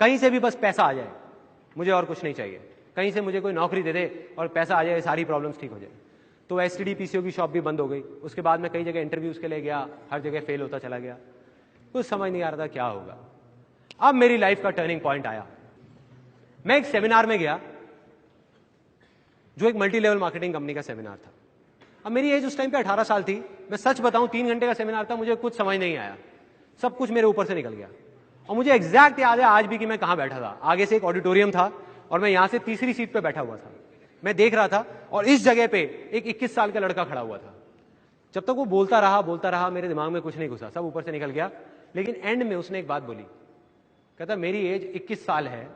कहीं से भी बस पैसा आ जाए, मुझे और कुछ नहीं चाहिए। कहीं से मुझे कोई नौकरी दे दे और पैसा आ जाए, सारी प्रॉब्लम्स ठीक हो जाए। तो एसटीडी पीसीओ की शॉप भी बंद हो गई। उसके बाद मैं कई जगह इंटरव्यूज के लिए गया, हर जगह फेल होता चला गया, कुछ समझ नहीं आ रहा था क्या होगा। अब मेरी लाइफ का टर्निंग पॉइंट आया। मैं एक सेमिनार में गया, जो एक मल्टी लेवल मार्केटिंग कंपनी का सेमिनार था। अब मेरी एज उस टाइम पे 18 साल थी। मैं सच बताऊं, 3 घंटे का सेमिनार था, मुझे कुछ समझ नहीं आया, सब कुछ मेरे ऊपर से निकल गया। और मुझे एग्जैक्ट याद है आज भी कि मैं कहां बैठा था। आगे से एक ऑडिटोरियम था और मैं यहां से तीसरी सीट पे बैठा हुआ था। मैं देख रहा था और इस जगह पे एक 21 साल का लड़का खड़ा हुआ था। जब तक वो बोलता रहा, मेरे दिमाग में कुछ नहीं घुसा, सब ऊपर से निकल गया। लेकिन एंड में उसने एक बात बोली, कहता मेरी एज 21 साल है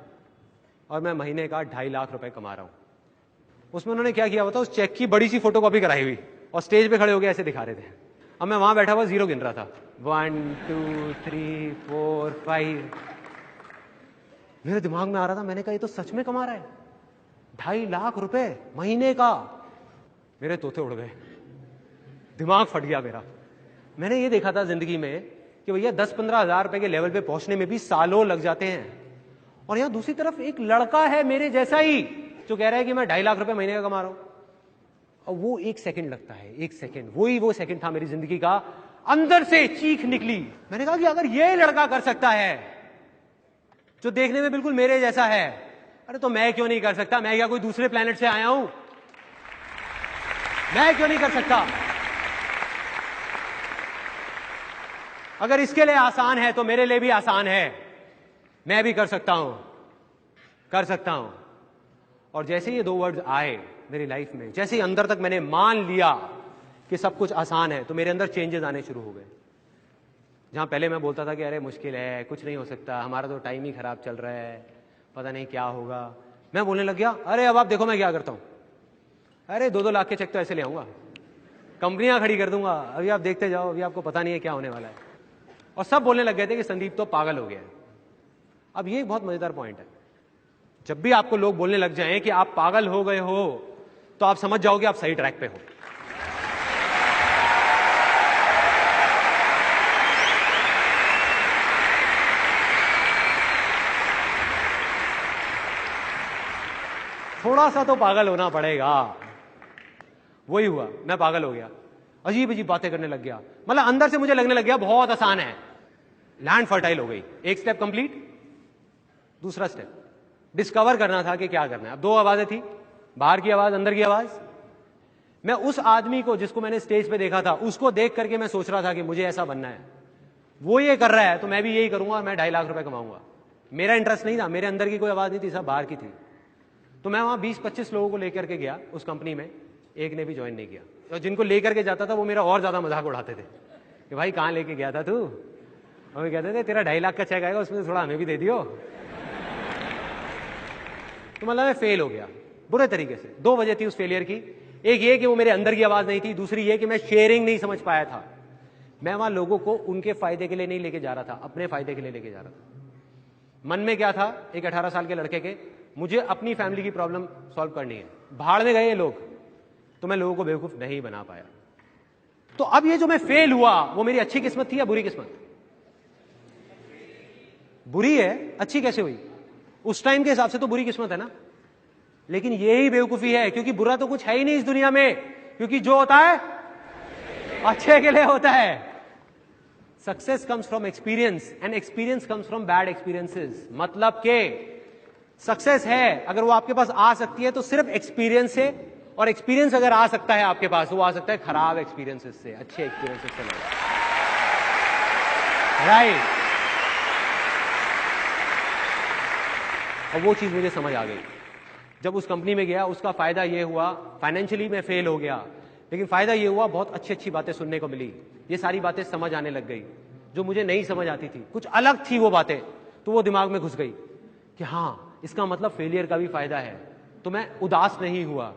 और मैं महीने का 2.5 लाख रुपए कमा रहा हूं। उसमें उन्होंने क्या किया होता, उस चेक की बड़ी सी फोटोकॉपी कराई हुई और स्टेज पे खड़े हो गए ऐसे दिखा रहे थे। अब मैं वहां बैठा हुआ जीरो गिन रहा था, 1 2 3 4 5। मेरे दिमाग में आ रहा था, मैंने कहा ये तो सच में कमा रहा है 2.5 लाख रुपए महीने का। मेरे तोते उड़ गए, दिमाग फट गया मेरा। मैंने ये देखा था जिंदगी में कि भैया 10-15 हजार रुपए के लेवल पे पहुंचने में भी सालों लग जाते हैं, और यहां दूसरी तरफ एक लड़का है मेरे जैसा ही जो कह रहा है कि मैं 2.5 लाख रुपए महीने का कमा रहा हूं। और वो 1 सेकंड लगता है, 1 सेकंड, वही वो सेकंड था मेरी जिंदगी का। अंदर से चीख निकली। मैंने कहा कि अगर ये लड़का कर सकता है जो देखने में बिल्कुल मेरे जैसा है, अरे तो मैं क्यों नहीं कर सकता? मैं क्या कोई दूसरे प्लेनेट से आया हूं? मैं क्यों नहीं कर सकता? अगर इसके लिए आसान है तो मेरे लिए भी आसान है। मैं भी कर सकता हूं, कर सकता हूं। और जैसे ये 2 वर्ड्स आए मेरी लाइफ में, जैसे ही अंदर तक मैंने मान लिया कि सब कुछ आसान है, तो मेरे अंदर चेंजेस आने शुरू हो गए। जहां पहले मैं बोलता था कि अरे मुश्किल है, कुछ नहीं हो सकता, हमारा तो टाइम ही खराब चल रहा है, पता नहीं क्या होगा, मैं बोलने लग गया अरे अब आप देखो मैं क्या करता हूं। अरे 2-2 लाख के चेक तो ऐसे ले आऊंगा, कंपनियां खड़ी कर दूंगा, अभी आप देखते जाओ, अभी आपको पता नहीं है क्या होने वाला है। और सब बोलने लग गए थे कि संदीप तो पागल हो गया है। अब ये एक बहुत मजेदार पॉइंट है, जब भी आपको लोग बोलने लग जाएं कि आप पागल हो गए हो, तो आप समझ जाओगे आप सही ट्रैक पे हो। थोड़ा सा तो पागल होना पड़ेगा। वही हुआ, मैं पागल हो गया, अजीब अजीब बातें करने लग गया। मतलब अंदर से मुझे लगने लग गया बहुत आसान है। लैंड फर्टाइल हो गई, एक स्टेप कंप्लीट। दूसरा स्टेप डिस्कवर करना था कि क्या करना है। अब 2 आवाजें थी, बाहर की आवाज, अंदर की आवाज। मैं उस आदमी को जिसको मैंने स्टेज पे देखा था, उसको देख करके मैं सोच रहा था कि मुझे ऐसा बनना है। वो ये कर रहा है तो मैं भी यही करूंगा, मैं 2.5 लाख रुपए कमाऊंगा। मेरा इंटरेस्ट नहीं था, मेरे अंदर की कोई आवाज नहीं थी, सब बाहर की थी। तो मैं वहां 20-25 लोगों को लेकर के गया उस कंपनी में, एक ने भी ज्वाइन नहीं किया। तो जिनको लेकर के जाता था वो मेरा और ज्यादा मजाक उड़ाते थे कि भाई कहां लेके गया था तू। और वे कहते थे तेरा 2.5 लाख का चेक आएगा, उसमें से थोड़ा हमें भी दे दियो। तो मतलब मैं फेल हो गया बुरे तरीके से। 2 वजह थी उस फेलियर की, एक ये कि वो मेरे अंदर की आवाज नहीं थी, दूसरी ये कि मैं शेयरिंग नहीं समझ पाया था। मैं वहां लोगों को उनके फायदे के लिए नहीं लेके जा रहा था, अपने फायदे के लिए लेके जा रहा था। मन में क्या था, एक 18 साल के लड़के के, मुझे अपनी फैमिली की प्रॉब्लम सॉल्व करनी है। भाड़ में गए लोग, तो मैं लोगों को बेवकूफ नहीं बना पाया। तो अब ये जो मैं फेल हुआ, वो मेरी अच्छी किस्मत थी या बुरी किस्मत? बुरी है, अच्छी कैसे हुई? उस टाइम के हिसाब से तो बुरी किस्मत है ना। लेकिन यही बेवकूफी है, क्योंकि बुरा तो कुछ है ही नहीं इस दुनिया में, क्योंकि जो होता है अच्छे के लिए होता है। Success comes from experience and experience comes from bad experiences. मतलब के सक्सेस है अगर वो आपके पास आ सकती है तो सिर्फ एक्सपीरियंस से, और एक्सपीरियंस अगर आ सकता है आपके पास, वो आ सकता है खराब एक्सपीरियंसेस से, अच्छे एक्सपीरियंसेस से नहीं। राइट। और वो चीज मुझे समझ आ गई जब उस कंपनी में गया। उसका फायदा ये हुआ, फाइनेंशियली मैं फेल हो गया, लेकिन फायदा ये हुआ बहुत अच्छी अच्छी बातें सुनने को मिली। ये सारी बातें समझ आने लग गई जो मुझे नहीं समझ आती थी, कुछ अलग थी वो बातें, तो वो दिमाग में घुस गई कि हाँ इसका मतलब फेलियर का भी फायदा है। तो मैं उदास नहीं हुआ,